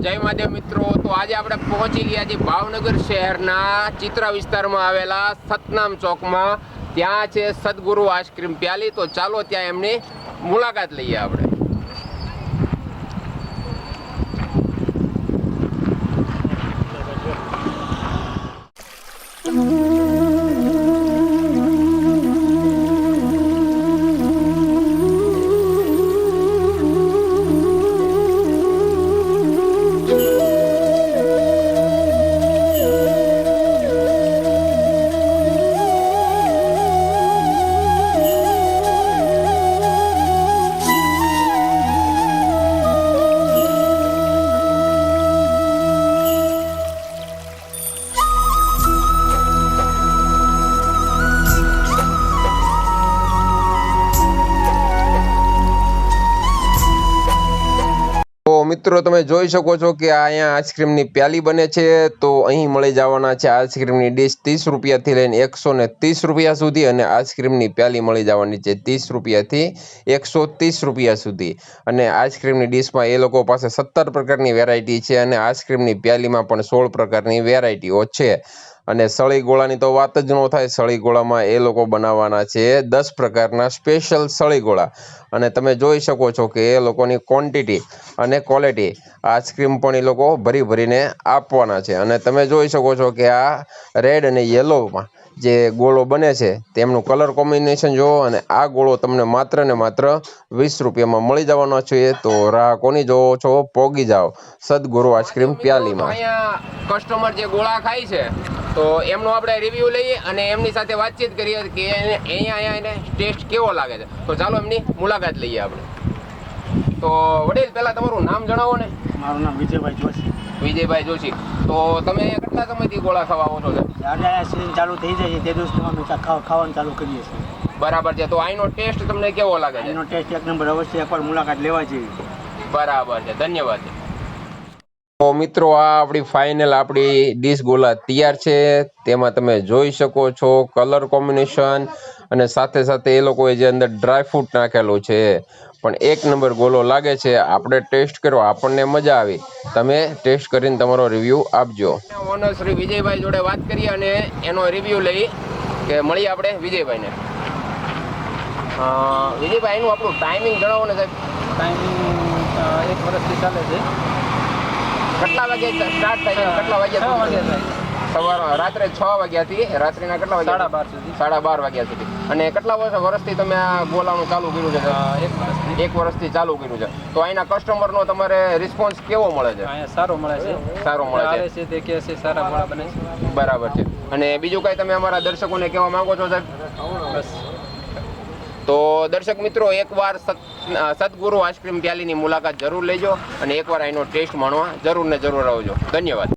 જય મહાદેવ મિત્રો। તો આજે આપણે પહોંચી ગયા છીએ ભાવનગર શહેરના ચિત્રા વિસ્તારમાં આવેલા સતનામ ચોકમાં। ત્યાં છે સદગુરુ આઈસ્ક્રીમ પ્યાલી। તો ચાલો ત્યાં એમની મુલાકાત લઈએ આપણે। મિત્રો તમે જોઈ શકો છો કે અહીંયા આઈસ્ક્રીમની પ્યાલી બને છે। તો અહીં મળી જવાના છે આઈસ્ક્રીમની ડીશ 30 રૂપિયાથી લઈને 130 રૂપિયા સુધી, અને આઈસ્ક્રીમની પ્યાલી મળી જવાની છે 30 રૂપિયાથી 130 રૂપિયા સુધી। અને આઈસ્ક્રીમની ડીશમાં એ લોકો પાસે 17 પ્રકારની વેરાયટી છે, અને આઈસ્ક્રીમની પ્યાલીમાં પણ 16 પ્રકારની વેરાયટીઓ છે। અને સળી ગોળાની તો વાત જ ન થાય। સળી ગોળામાં એ લોકો બનાવવાના છે 10 પ્રકારના સ્પેશિયલ સળી ગોળા। અને તમે જોઈ શકો છો કે એ લોકોની ક્વોન્ટિટી અને ક્વોલિટી આઈસ્ક્રીમ પણ એ લોકો ભરી ભરીને આપવાના છે। અને તમે જોઈ શકો છો કે આ રેડ અને યલોમાં જે ગોળો બને છે તેમનું કલર કોમ્બિનેશન જુઓ, અને આ ગોળો તમને માત્ર ને માત્ર 20 રૂપિયામાં મળી જવાનો છે। તો રાહ કોની જોવો છો? પોગી જાઓ સદગુરુ આઈસ્ક્રીમ પ્યાલીમાં। અહીંયા કસ્ટમર જે ગોળા ખાય છે તો એમનો આપણે રિવ્યુ લઈએ અને એમની સાથે વાતચીત કરીએ કે અહીંયા એને ટેસ્ટ કેવો લાગે છે। તો ચાલો એમની મુલાકાત લઈએ આપણે। તો વડીલ પહેલા તમારું નામ જણાવો ને। મારું નામ વિજયભાઈ જોશી। વિજયભાઈ જોશી। તો તમે અહીંયા કેટલા સમયથી ગોળા ખાવા આવો છો? જ્યારે આ સીઝન ચાલુ થઈ જાય છે તે દિવસથી અમે ખાવાનું ચાલુ કરીએ છીએ। બરાબર છે। તો અહીંનો ટેસ્ટ તમને કેવો લાગે છે? એનો ટેસ્ટ એક નંબર, અવશ્ય એકવાર મુલાકાત લેવા જેવી। બરાબર છે, ધન્યવાદ। તો મિત્રો આ આપણી ફાઇનલ આપણી ડીશ ગોળા તૈયાર છે। તેમાં તમે જોઈ શકો છો કલર કોમ્બિનેશન, અને સાથે સાથે એ લોકોએ જે અંદર ડ્રાય ફ્રૂટ નાખેલું છે પણ એક નંબર ગોળો લાગે છે। આપણે ટેસ્ટ કર્યો, આપણને મજા આવી। તમે ટેસ્ટ કરીને તમારો રિવ્યુ આપજો। ઓનર શ્રી વિજયભાઈ જોડે વાત કરીએ અને એનો રિવ્યુ લઈ કે મળીએ આપણે વિજયભાઈને। વિજયભાઈ એનું આપણું ટાઈમિંગ જણાવો ને સાહેબ। ટાઈમિંગ 1 વર્ષથી ચાલે છે। કેટલા વાગે સ્ટાર્ટ થાય છે? કેટલા વાગ્યા? 6 વાગ્યા થાય। સવારે રાત્રે 6 વાગ્યાથી રાત્રિના કેટલા વાગ્યા? 12:30 સુધી। 12:30 વાગ્યા સુધી। અને કેટલા વર્ષથી તમે આ ગોલાનું ચાલુ કર્યું છે? 1 વર્ષથી। 1 વર્ષથી ચાલુ કર્યું છે। તો અહીંના કસ્ટમરનો તમારે રિસ્પોન્સ કેવો મળે છે? અહીંયા સારો મળે છે। સારો મળે આવે છે તે કહે છે સારા ગોળા બને છે। બરાબર છે। અને બીજું કઈ તમે અમારા દર્શકોને કહેવા માંગો છો સાહેબ? બસ। તો દર્શક મિત્રો એકવાર સદગુરુ આઈસ્ક્રીમ પ્યાલીની મુલાકાત જરૂર લેજો, અને એકવાર અહીંનો ટેસ્ટ માણવા જરૂર ને જરૂર આવજો। ધન્યવાદ।